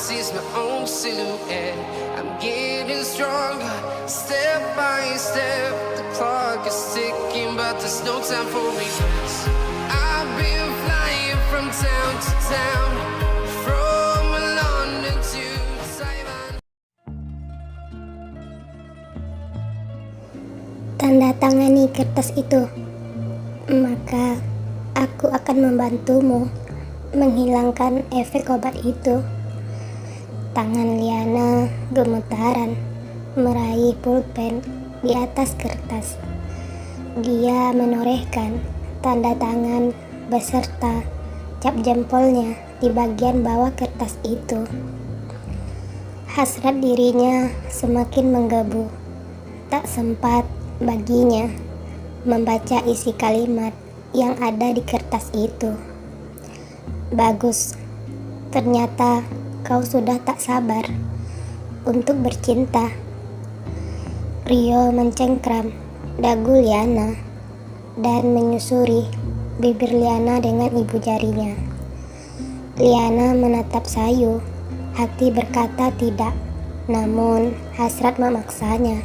sees my own silhouette. I'm getting stronger, step by step. The clock is ticking, but there's no time for regrets. I've been flying from town to town, from London to Taiwan. Tanda tangani kertas itu, maka aku akan membantumu menghilangkan efek obat itu. Tangan Liana gemetaran meraih pulpen di atas kertas. Dia menorehkan tanda tangan beserta cap jempolnya di bagian bawah kertas itu. Hasrat dirinya semakin menggebu. Tak sempat baginya membaca isi kalimat yang ada di kertas itu. Bagus, ternyata kau sudah tak sabar untuk bercinta. Rio mencengkram dagu Liana dan menyusuri bibir Liana dengan ibu jarinya. Liana menatap sayu, hati berkata tidak, namun hasrat memaksanya.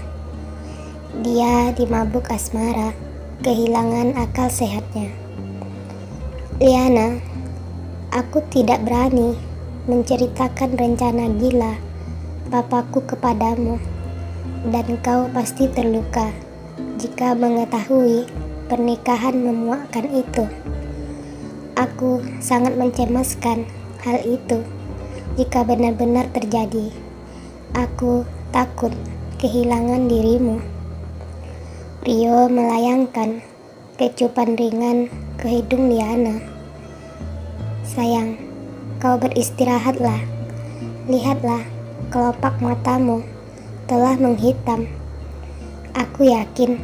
Dia dimabuk asmara, kehilangan akal sehatnya. Liana, aku tidak berani menceritakan rencana gila papaku kepadamu, dan kau pasti terluka jika mengetahui pernikahan memuakkan itu. Aku sangat mencemaskan hal itu jika benar-benar terjadi. Aku takut kehilangan dirimu. Rio melayangkan kecupan ringan ke hidung Liana. Sayang, kau beristirahatlah. Lihatlah, kelopak matamu telah menghitam. Aku yakin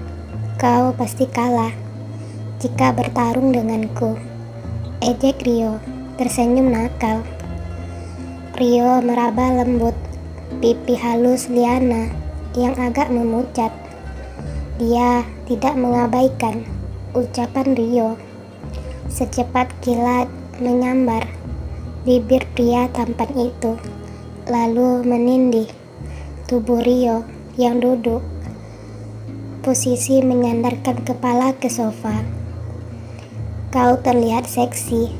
kau pasti kalah jika bertarung denganku. Ejek Rio tersenyum nakal. Rio meraba lembut pipi halus Liana yang agak memucat. Dia tidak mengabaikan ucapan Rio. Secepat kilat menyambar bibir pria tampan itu, lalu menindih tubuh Rio yang duduk posisi menyandarkan kepala ke sofa. Kau terlihat seksi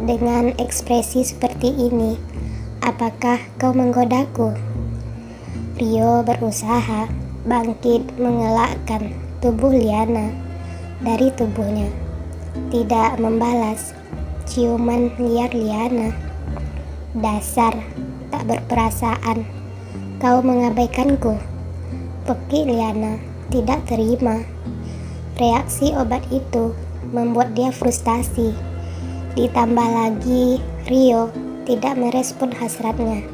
dengan ekspresi seperti ini. Apakah kau menggodaku? Rio berusaha bangkit mengelakkan tubuh Liana dari tubuhnya, tidak membalas ciuman liar Liana. Dasar tak berperasaan, kau mengabaikanku. Pekik Liana tidak terima. Reaksi obat itu membuat dia frustasi. Ditambah lagi Rio tidak merespon hasratnya.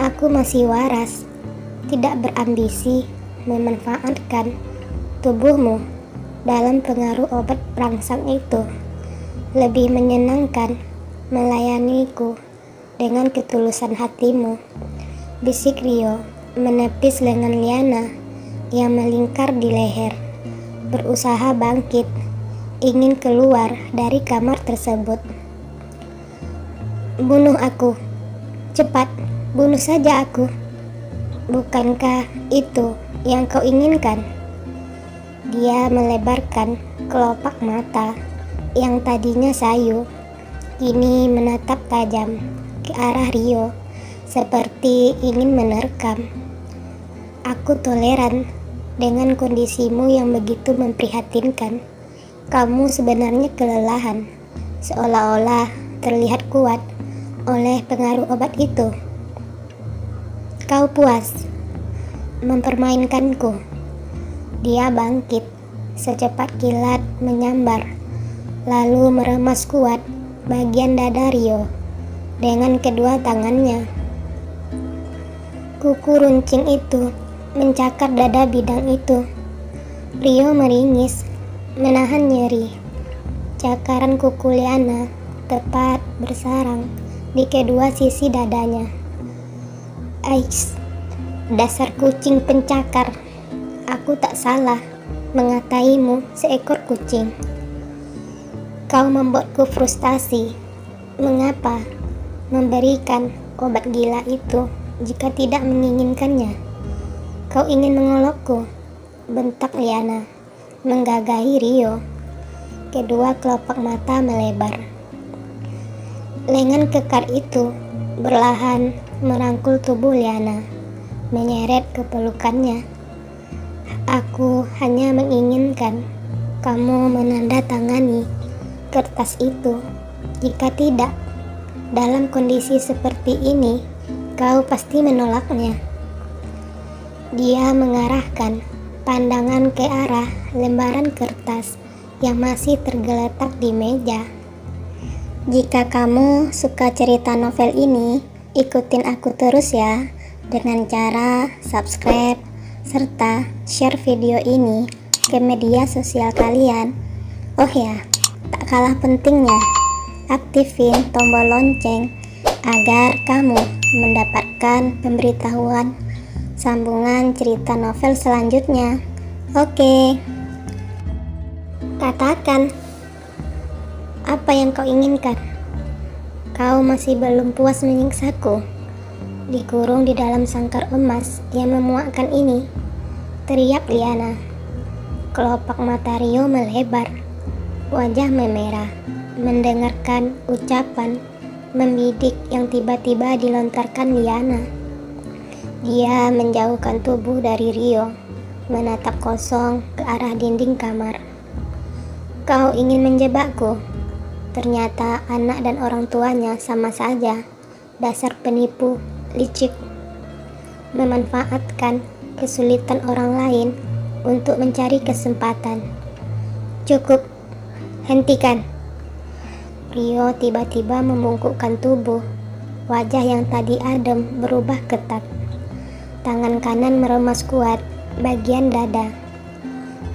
Aku masih waras, tidak berambisi memanfaatkan tubuhmu dalam pengaruh obat perangsang itu. Lebih menyenangkan melayaniku dengan ketulusan hatimu, bisik Rio menepis lengan Liana yang melingkar di leher. Berusaha bangkit, ingin keluar dari kamar tersebut. Bunuh aku, cepat, bunuh saja aku. Bukankah itu yang kau inginkan? Dia melebarkan kelopak mata yang tadinya sayu, kini menatap tajam ke arah Rio seperti ingin menerkam. Aku toleran dengan kondisimu yang begitu memprihatinkan. Kamu sebenarnya kelelahan, seolah-olah terlihat kuat oleh pengaruh obat itu. Kau puas mempermainkanku. Dia bangkit, secepat kilat menyambar, lalu meremas kuat bagian dada Rio dengan kedua tangannya. Kuku runcing itu mencakar dada bidang itu. Rio meringis, menahan nyeri. Cakaran kuku Liana tepat bersarang di kedua sisi dadanya. Ais, dasar kucing pencakar. Aku tak salah mengataimu seekor kucing. Kau membuatku frustasi. Mengapa memberikan obat gila itu jika tidak menginginkannya? Kau ingin mengolokku, bentak Liana, menggagahi Rio. Kedua kelopak mata melebar. Lengan kekar itu berlahan merangkul tubuh Liana, menyeret ke pelukannya. Aku hanya menginginkan kamu menandatangani kertas itu. Jika tidak, dalam kondisi seperti ini, kau pasti menolaknya. Dia mengarahkan pandangan ke arah lembaran kertas yang masih tergeletak di meja. Jika kamu suka cerita novel ini, ikutin aku terus ya, dengan cara subscribe serta share video ini ke media sosial kalian. Oh ya, tak kalah pentingnya, aktifin tombol lonceng agar kamu mendapatkan pemberitahuan sambungan cerita novel selanjutnya. Oke, katakan, apa yang kau inginkan? Kau masih belum puas menyiksaku, dikurung di dalam sangkar emas yang memuakkan ini, teriak Liana. Kelopak mata Rio melebar, wajah memerah mendengarkan ucapan membidik yang tiba-tiba dilontarkan Liana. Dia menjauhkan tubuh dari Rio, menatap kosong ke arah dinding kamar. Kau ingin menjebakku? Ternyata anak dan orang tuanya sama saja. Dasar penipu, licik. Memanfaatkan kesulitan orang lain untuk mencari kesempatan. Cukup, hentikan. Rio tiba-tiba membungkukkan tubuh. Wajah yang tadi adem berubah ketat. Tangan kanan meremas kuat bagian dada.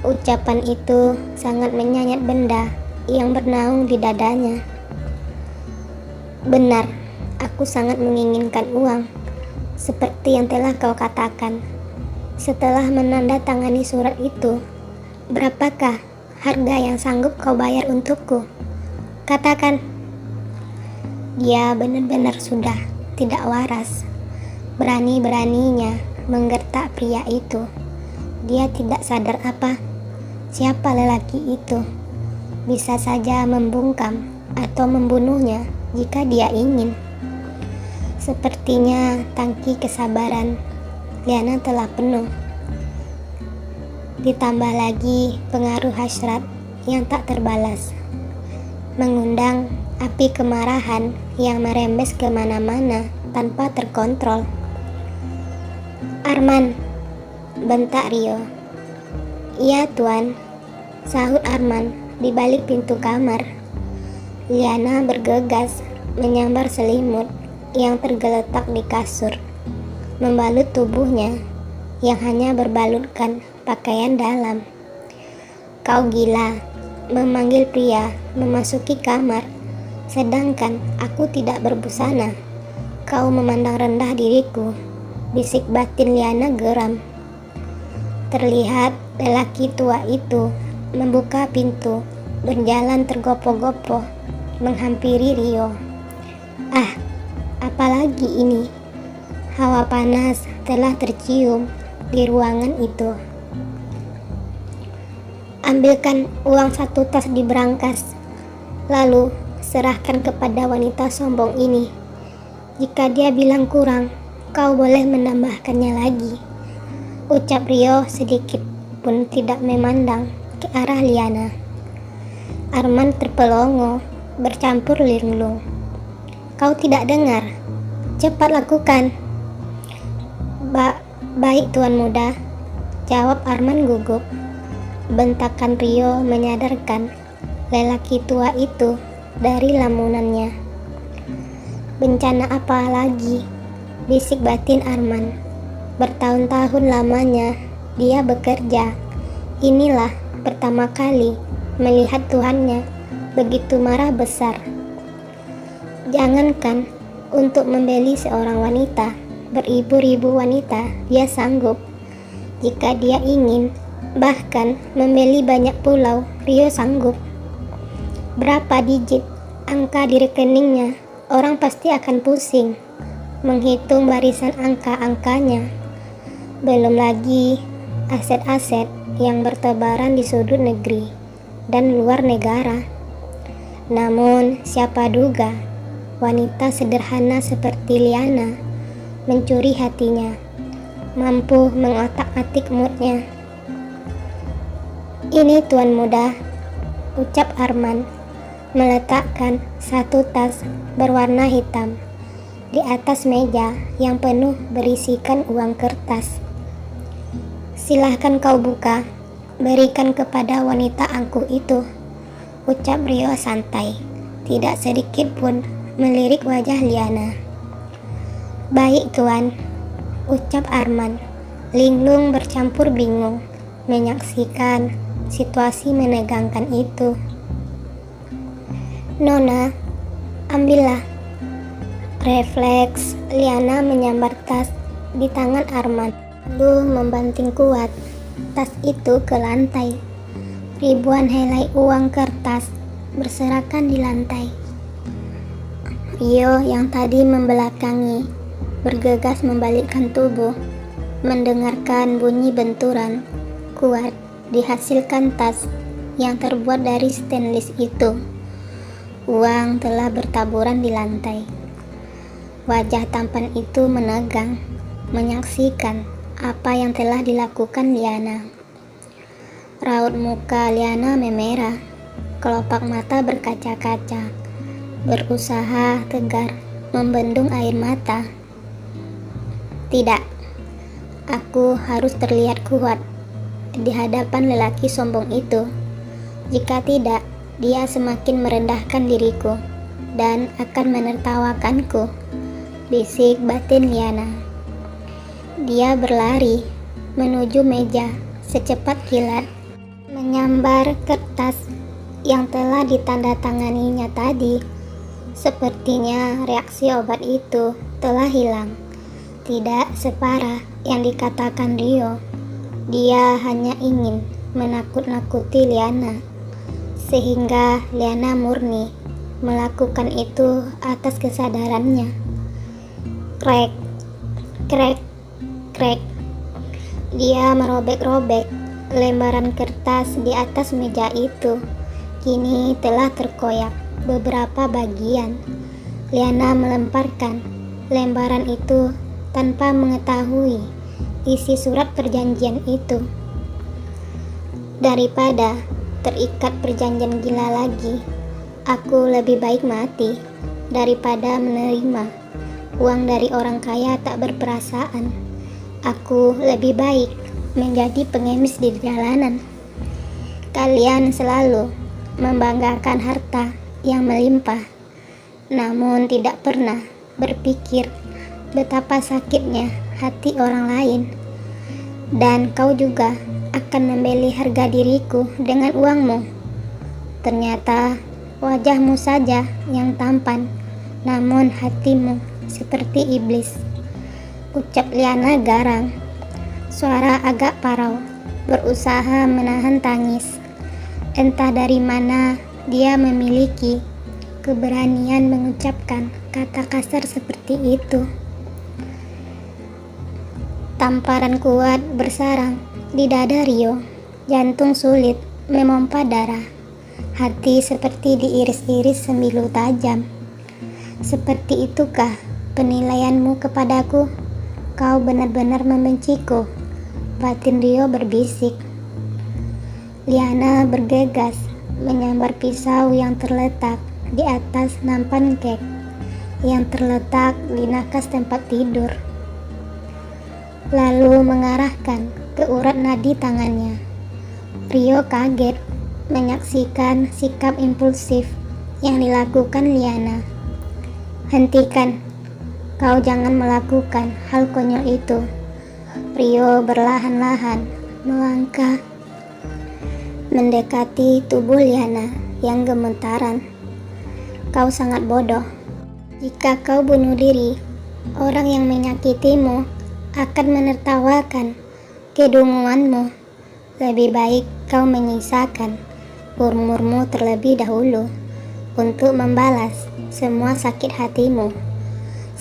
Ucapan itu sangat menyayat benda yang bernaung di dadanya. Benar, aku sangat menginginkan uang, seperti yang telah kau katakan. Setelah menandatangani surat itu, berapakah harga yang sanggup kau bayar untukku? Katakan. Dia benar-benar sudah tidak waras. Berani-beraninya menggertak pria itu. Dia tidak sadar siapa lelaki itu. Bisa saja membungkam atau membunuhnya jika dia ingin. Sepertinya tangki kesabaran Liana telah penuh. Ditambah lagi pengaruh hasrat yang tak terbalas, mengundang api kemarahan yang merembes kemana-mana tanpa terkontrol. Arman, bentak Rio. Iya tuan, sahut Arman di balik pintu kamar. Liana bergegas menyambar selimut yang tergeletak di kasur, membalut tubuhnya yang hanya berbalutkan pakaian dalam. Kau gila, memanggil pria memasuki kamar, sedangkan aku tidak berbusana. Kau memandang rendah diriku, bisik batin Liana geram. Terlihat lelaki tua itu membuka pintu, berjalan tergopoh-gopoh, menghampiri Rio. Ah, apalagi ini? Hawa panas telah tercium di ruangan itu. Ambilkan uang 1 tas di berangkas, lalu serahkan kepada wanita sombong ini. Jika dia bilang kurang, kau boleh menambahkannya lagi, ucap Rio sedikit pun tidak memandang ke arah Liana. Arman terpelongo, bercampur linglung. Kau tidak dengar? Cepat lakukan. Baik tuan muda, jawab Arman gugup. Bentakan Rio menyadarkan lelaki tua itu dari lamunannya. Bencana apa lagi? Bisik batin Arman. Bertahun-tahun lamanya dia bekerja. Inilah pertama kali melihat tuannya begitu marah besar. Jangankan untuk membeli seorang wanita, beribu-ribu wanita dia sanggup. Jika dia ingin, bahkan membeli banyak pulau, Rio sanggup. Berapa digit angka di rekeningnya, orang pasti akan pusing. menghitung barisan angka-angkanya. Belum lagi aset-aset yang bertebaran di sudut negeri dan luar negara. Namun siapa duga wanita sederhana seperti Liana mencuri hatinya, mampu mengotak-atik moodnya. "Ini tuan muda," ucap Arman, meletakkan satu tas berwarna hitam di atas meja yang penuh berisikan uang kertas. "Silahkan kau buka, berikan kepada wanita angkuh itu," ucap Rio santai, tidak sedikit pun melirik wajah Liana. "Baik tuan," ucap Arman, linglung bercampur bingung menyaksikan situasi menegangkan itu. "Nona, ambillah." Refleks Liana menyambar tas di tangan Arman, lalu membanting kuat tas itu ke lantai. Ribuan helai uang kertas berserakan di lantai. Rio yang tadi membelakangi bergegas membalikkan tubuh, mendengarkan bunyi benturan kuat dihasilkan tas yang terbuat dari stainless itu. Uang telah bertaburan di lantai. Wajah tampan itu menegang, menyaksikan apa yang telah dilakukan Liana. Raut muka Liana memerah, kelopak mata berkaca-kaca, berusaha tegar membendung air mata. "Tidak, aku harus terlihat kuat di hadapan lelaki sombong itu. Jika tidak, dia semakin merendahkan diriku dan akan menertawakanku," bisik batin Liana. Dia berlari menuju meja secepat kilat, menyambar kertas yang telah ditandatanganinya tadi. Sepertinya reaksi obat itu telah hilang. Tidak separah yang dikatakan Rio. Dia hanya ingin menakut-nakuti Liana, sehingga Liana murni melakukan itu atas kesadarannya. Krek, krek, krek. Dia merobek-robek lembaran kertas di atas meja itu. Kini telah terkoyak beberapa bagian. Liana melemparkan lembaran itu tanpa mengetahui isi surat perjanjian itu. Daripada terikat perjanjian gila lagi, aku lebih baik mati daripada menerima uang dari orang kaya tak berperasaan. Aku lebih baik menjadi pengemis di jalanan. Kalian selalu membanggakan harta yang melimpah, namun tidak pernah berpikir betapa sakitnya hati orang lain. Dan kau juga akan membeli harga diriku dengan uangmu. Ternyata wajahmu saja yang tampan, namun hatimu seperti iblis, ucap Liana garang. Suara agak parau, berusaha menahan tangis. Entah dari mana dia memiliki keberanian mengucapkan kata kasar seperti itu. Tamparan kuat bersarang di dada Rio. Jantung sulit memompa darah. Hati seperti diiris-iris sembilu tajam. "Seperti itukah penilaianmu kepadaku? Kau benar-benar membenciku," batin Rio berbisik. Liana bergegas menyambar pisau yang terletak di atas nampan kek yang terletak di nakas tempat tidur, lalu mengarahkan ke urat nadi tangannya. Rio kaget menyaksikan sikap impulsif yang dilakukan Liana. "Hentikan, kau jangan melakukan hal konyol itu." Rio berlahan-lahan melangkah mendekati tubuh Liana yang gemetaran. "Kau sangat bodoh. Jika kau bunuh diri, orang yang menyakitimu akan menertawakan kedunguanmu. Lebih baik kau menyisakan umurmu terlebih dahulu untuk membalas semua sakit hatimu.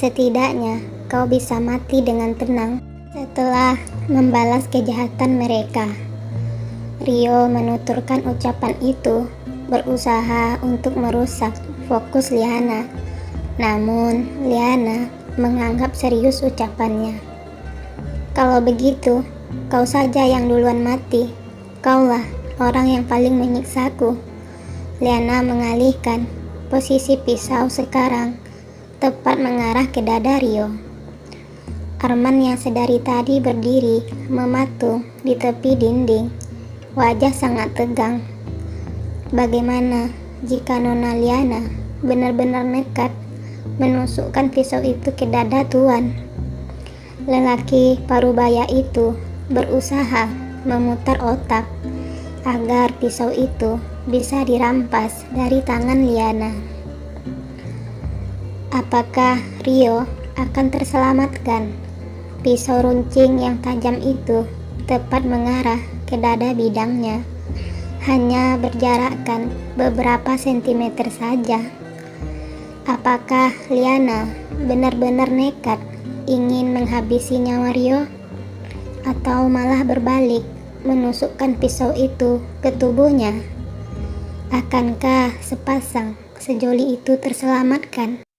Setidaknya kau bisa mati dengan tenang setelah membalas kejahatan mereka. Rio menuturkan ucapan itu, berusaha untuk merusak fokus Liana. Namun Liana menganggap serius ucapannya. Kalau begitu, kau saja yang duluan mati. Kaulah orang yang paling menyiksaku. Liana mengalihkan posisi pisau sekarang tepat mengarah ke dada Rio. Arman yang sedari tadi berdiri mematung di tepi dinding, wajah sangat tegang. Bagaimana jika Nona Liana benar-benar nekat menusukkan pisau itu ke dada Tuan? Lelaki parubaya itu berusaha memutar otak agar pisau itu bisa dirampas dari tangan Liana. Apakah Rio akan terselamatkan? Pisau runcing yang tajam itu tepat mengarah ke dada bidangnya, hanya berjarakkan beberapa sentimeter saja. Apakah Liana benar-benar nekat ingin menghabisi nyawa Rio? Atau malah berbalik menusukkan pisau itu ke tubuhnya? Akankah sepasang sejoli itu terselamatkan?